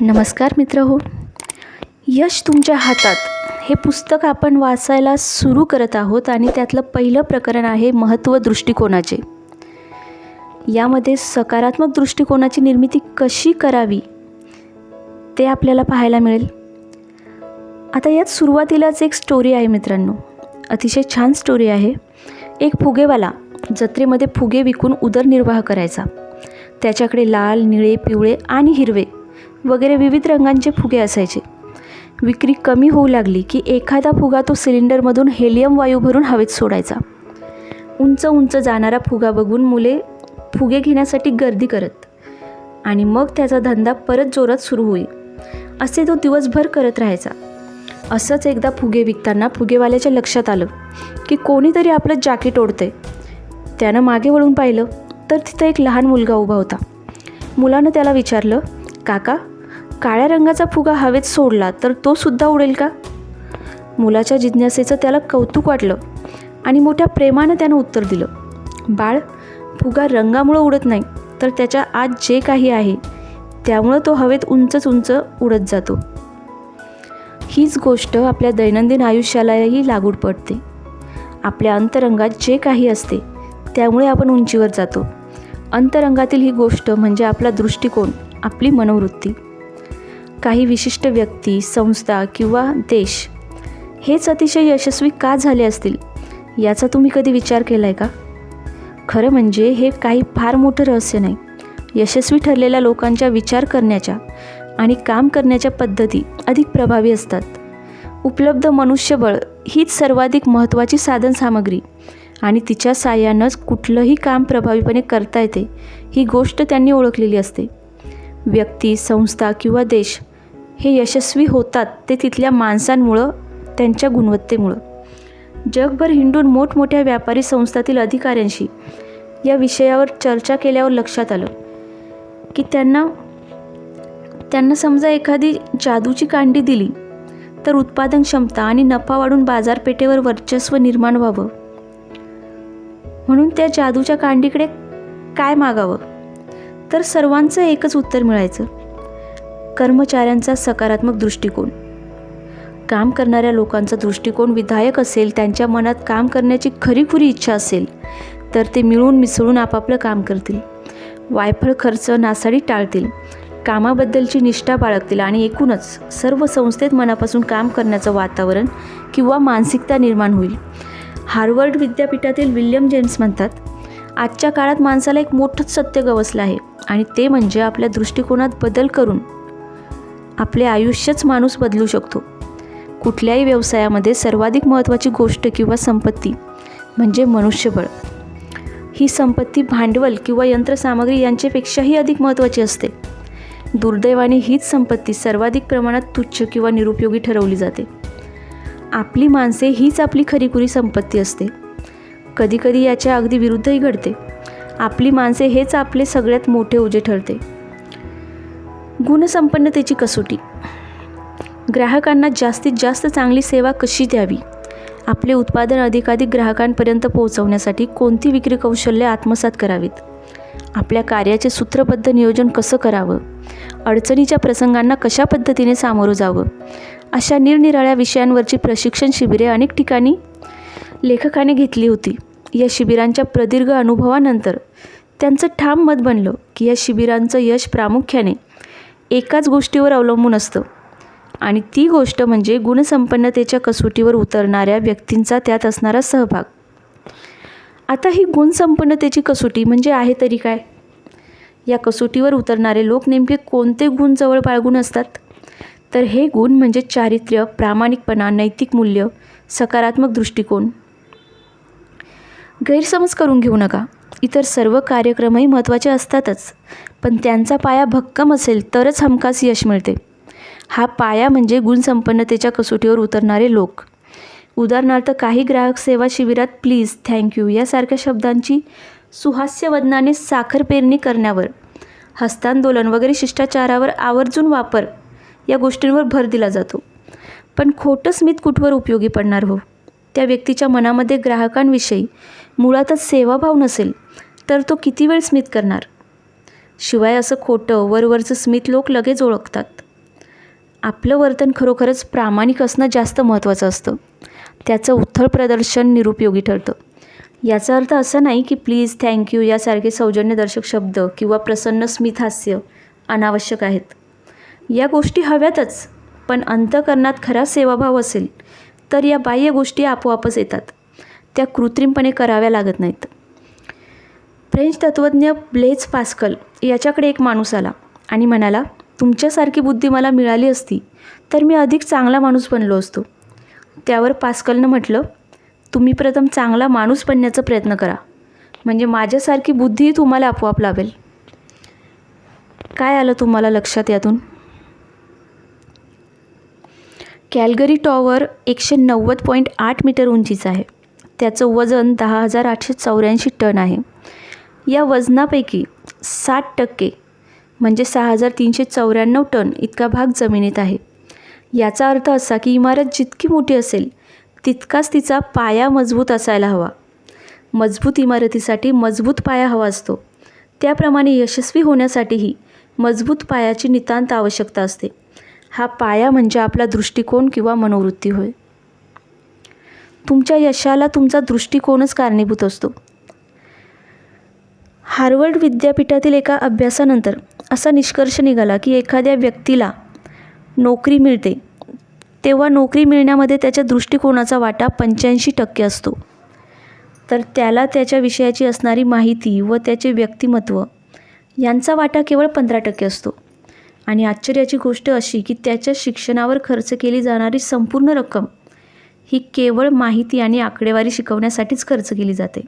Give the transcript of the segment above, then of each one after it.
नमस्कार मित्रहो. यश तुमच्या हातात हे पुस्तक आपण वाचायला सुरू करत आहोत आणि त्यातलं पहिलं प्रकरण आहे महत्त्व दृष्टिकोनाचे. यामध्ये सकारात्मक दृष्टिकोनाची निर्मिती कशी करावी ते आपल्याला पाहायला मिळेल. आता यात सुरुवातीलाच एक स्टोरी आहे मित्रांनो, अतिशय छान स्टोरी आहे. एक फुगेवाला जत्रेमध्ये फुगे विकून उदरनिर्वाह करायचा. त्याच्याकडे लाल, निळे, पिवळे आणि हिरवे वगैरे विविध रंगांचे फुगे असायचे. विक्री कमी होऊ लागली की एखादा फुगा तो सिलेंडरमधून हेलियम वायू भरून हवेत सोडायचा. उंच उंच जाणारा फुगा बघून मुले फुगे घेण्यासाठी गर्दी करत आणि मग त्याचा धंदा परत जोरात सुरू होई. असे तो दिवसभर करत राहायचा. असंच एकदा फुगे विकताना फुगेवाल्याच्या लक्षात आलं की कोणीतरी आपलं जॅकेट ओढतंय. त्यानं मागे वळून पाहिलं तर तिथं एक लहान मुलगा उभा होता. मुलानं त्याला विचारलं, काका, काळ्या रंगाचा फुगा हवेत सोडला तर तो सुद्धा उडेल का? मुलाच्या जिज्ञासेचं त्याला कौतुक वाटलं आणि मोठ्या प्रेमानं त्यानं उत्तर दिलं, बाळ, फुगा रंगामुळं उडत नाही तर त्याच्या आत जे काही आहे त्यामुळं तो हवेत उंच उंच उडत जातो. हीच गोष्ट आपल्या दैनंदिन आयुष्यालाही लागू पडते. आपल्या अंतरंगात जे काही असते त्यामुळे आपण उंचीवर जातो. अंतरंगातील ही गोष्ट म्हणजे आपला दृष्टिकोन, आपली मनोवृत्ती. काही विशिष्ट व्यक्ती, संस्था किंवा देश हेच अतिशय यशस्वी का झाले असतील याचा तुम्ही कधी विचार केला आहे का? खरं म्हणजे हे काही फार मोठं रहस्य नाही. यशस्वी ठरलेल्या लोकांच्या विचार करण्याच्या आणि काम करण्याच्या पद्धती अधिक प्रभावी असतात. उपलब्ध मनुष्यबळ हीच सर्वाधिक महत्त्वाची साधनसामग्री आणि तिच्या साहाय्यानंच कुठलंही काम प्रभावीपणे करता येते ही गोष्ट त्यांनी ओळखलेली असते. व्यक्ती, संस्था किंवा देश हे यशस्वी होतात ते तिथल्या माणसांमुळं, त्यांच्या गुणवत्तेमुळं. जगभर हिंडून मोठमोठ्या व्यापारी संस्थातील अधिकाऱ्यांशी या विषयावर चर्चा केल्यावर लक्षात आलं की त्यांना समजा एखादी जादूची कांडी दिली तर उत्पादन क्षमता आणि नफा वाढून बाजारपेठेवर वर्चस्व निर्माण व्हावं. म्हणून त्या जादूच्या कांडीकडे काय मागावं? तर सर्वांचं एकच उत्तर मिळायचं, कर्मचाऱ्यांचा सकारात्मक दृष्टिकोन. काम करणाऱ्या लोकांचा दृष्टिकोन विधायक असेल, त्यांच्या मनात काम करण्याची खरीखुरी इच्छा असेल तर ते मिळून मिसळून आपापलं काम करतील. वायफळ खर्च, नासाडी टाळतील, कामाबद्दलची निष्ठा बाळगतील आणि एकूणच सर्व संस्थेत मनापासून काम करण्याचं वातावरण किंवा मानसिकता निर्माण होईल. हार्वर्ड विद्यापीठातील विल्यम जेम्स म्हणतात, आजच्या काळात माणसाला एक मोठंच सत्य गवसलं आहे आणि ते म्हणजे आपल्या दृष्टिकोनात बदल करून आपले आयुष्यच माणूस बदलू शकतो. कुठल्याही व्यवसायामध्ये सर्वाधिक महत्त्वाची गोष्ट किंवा संपत्ती म्हणजे मनुष्यबळ. ही संपत्ती भांडवल किंवा यंत्रसामग्री यांच्यापेक्षाही अधिक महत्त्वाची असते. दुर्दैवाने हीच संपत्ती सर्वाधिक प्रमाणात तुच्छ किंवा निरुपयोगी ठरवली जाते. आपली माणसे हीच आपली खरीखुरी संपत्ती असते. कधीकधी याच्या अगदी विरुद्धही घडते. आपली माणसे हेच आपले सगळ्यात मोठे ओझे ठरते. गुणसंपन्नतेची कसोटी. ग्राहकांना जास्तीत जास्त चांगली सेवा कशी द्यावी? आपले उत्पादन अधिकाधिक ग्राहकांपर्यंत पोहोचवण्यासाठी कोणती विक्री कौशल्ये आत्मसात करावीत? आपल्या कार्याचे सूत्रबद्ध नियोजन कसं करावं? अडचणीच्या प्रसंगांना कशा पद्धतीने सामोरं जावं? अशा निरनिराळ्या विषयांवरची प्रशिक्षण शिबिरे अनेक ठिकाणी लेखकाने घेतली होती. या शिबिरांच्या प्रदीर्घ अनुभवानंतर त्यांचं ठाम मत बनलं की या शिबिरांचं यश प्रामुख्याने एकाच गोष्टीवर अवलंबून असतं आणि ती गोष्ट म्हणजे गुणसंपन्नतेच्या कसोटीवर उतरणाऱ्या व्यक्तींचा त्यात असणारा सहभाग. आता ही गुणसंपन्नतेची कसोटी म्हणजे आहे तरी काय? या कसोटीवर उतरणारे लोक नेमके कोणते गुण जवळ बाळगून असतात? तर हे गुण म्हणजे चारित्र्य, प्रामाणिकपणा, नैतिक मूल्य, सकारात्मक दृष्टिकोन. गैरसमज करून घेऊ नका. इतर सर्व कार्यक्रमही महत्त्वाचे असतातच, पण त्यांचा पाया भक्कम असेल तरच हमखास यश मिळते. हा पाया म्हणजे गुणसंपन्नतेच्या कसोटीवर उतरणारे लोक. उदाहरणार्थ, काही ग्राहक सेवा शिबिरात प्लीज, थँक्यू यासारख्या शब्दांची सुहास्य वदनाने साखर पेरणी करण्यावर, हस्तांदोलन वगैरे शिष्टाचारावर आवर्जून वापर या गोष्टींवर भर दिला जातो. पण खोटं स्मित कुठवर उपयोगी पडणार हो? त्या व्यक्तीच्या मनामध्ये ग्राहकांविषयी मुळातच सेवाभाव नसेल तर तो किती वेळ स्मित करणार? शिवाय असं खोटं वरवरचं स्मित लोक लगेच ओळखतात. आपलं वर्तन खरोखरच प्रामाणिक असणं जास्त महत्त्वाचं असतं. त्याचं उथळ प्रदर्शन निरुपयोगी ठरतं. याचा अर्थ असा नाही की प्लीज, थँक्यू यासारखे सौजन्यदर्शक शब्द किंवा प्रसन्न स्मितहास्य अनावश्यक आहेत. या गोष्टी हव्यातच, पण अंतःकरणात खरा सेवाभाव असेल तर या बाह्य गोष्टी आपोआपच येतात. त्या कृत्रिमपणे कराव्या लागत नाहीत. फ्रेंच तत्त्वज्ञ ब्लेझ पास्कल याच्याकडे एक माणूस आला आणि म्हणाला, तुमच्यासारखी बुद्धी मला मिळाली असती तर मी अधिक चांगला माणूस बनलो असतो. त्यावर पास्कलनं म्हटलं, तुम्ही प्रथम चांगला माणूस बनण्याचा प्रयत्न करा, म्हणजे माझ्यासारखी बुद्धीही तुम्हाला आपोआप लाभेल. काय आलं तुम्हाला लक्षात यातून? कॅल्गरी टॉवर 190.8 मीटर उंचीचं आहे. त्याचं वजन 10,884 टन आहे. या वजनापैकी 60% म्हणजे 6,394 टन इतका भाग जमिनीत आहे. याचा अर्थ असा की इमारत जितकी मोठी असेल तितकाच तिचा पाया मजबूत असायला हवा. मजबूत इमारतीसाठी मजबूत पाया हवा असतो. त्याप्रमाणे यशस्वी होण्यासाठीही मजबूत पायाची नितांत आवश्यकता असते. हा पाया म्हणजे आपला दृष्टिकोन किंवा मनोवृत्ती होय. तुमच्या यशाला तुमचा दृष्टिकोनच कारणीभूत असतो. हार्वर्ड विद्यापीठातील एका अभ्यासानंतर असा निष्कर्ष निघाला की एखाद्या व्यक्तीला नोकरी मिळते तेव्हा नोकरी मिळण्यामध्ये त्याच्या दृष्टिकोनाचा वाटा 85% असतो. तर त्याला त्याच्या विषयाची असणारी माहिती व त्याचे व्यक्तिमत्व यांचा वाटा केवळ 15% असतो. आणि आश्चर्याची गोष्ट अशी की त्याच्या शिक्षणावर खर्च केली जाणारी संपूर्ण रक्कम ही केवळ माहिती आणि आकडेवारी शिकवण्यासाठीच खर्च केली जाते.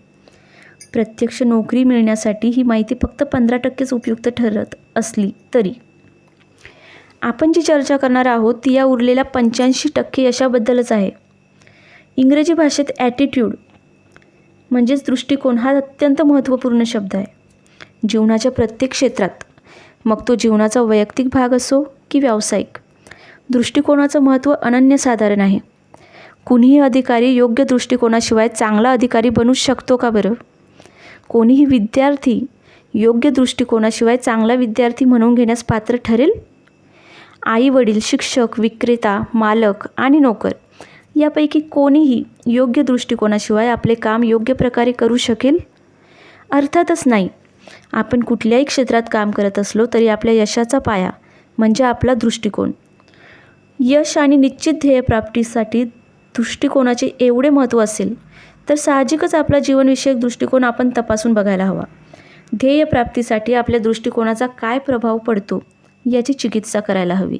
प्रत्यक्ष नोकरी मिळण्यासाठी ही माहिती फक्त 15%च उपयुक्त ठरत असली तरी आपण जी चर्चा करणार आहोत ती या उरलेल्या 85% यशाबद्दलच आहे. इंग्रजी भाषेत ॲटिट्यूड म्हणजेच दृष्टिकोन हा अत्यंत महत्त्वपूर्ण शब्द आहे. जीवनाच्या प्रत्येक क्षेत्रात, मग तो जीवनाचा वैयक्तिक भाग असो की व्यावसायिक, दृष्टिकोनाचं महत्त्व अनन्यसाधारण आहे. कुणीही अधिकारी योग्य दृष्टिकोनाशिवाय चांगला अधिकारी बनू शकतो का बरं? कोणीही विद्यार्थी योग्य दृष्टिकोनाशिवाय चांगला विद्यार्थी म्हणून घेण्यास पात्र ठरेल? आई वडील, शिक्षक, विक्रेता, मालक आणि नोकर यापैकी कोणीही योग्य दृष्टिकोनाशिवाय आपले काम योग्य प्रकारे करू शकेल? अर्थातच नाही. आपण कुठल्याही क्षेत्रात काम करत असलो तरी आपल्या यशाचा पाया म्हणजे आपला दृष्टिकोन. यश आणि निश्चित ध्येयप्राप्तीसाठी दृष्टिकोनाचे एवढे महत्त्व असेल तर साहजिकच आपला जीवनविषयक दृष्टिकोन आपण तपासून बघायला हवा. ध्येयप्राप्तीसाठी आपल्या दृष्टिकोनाचा काय प्रभाव पडतो याची चिकित्सा करायला हवी.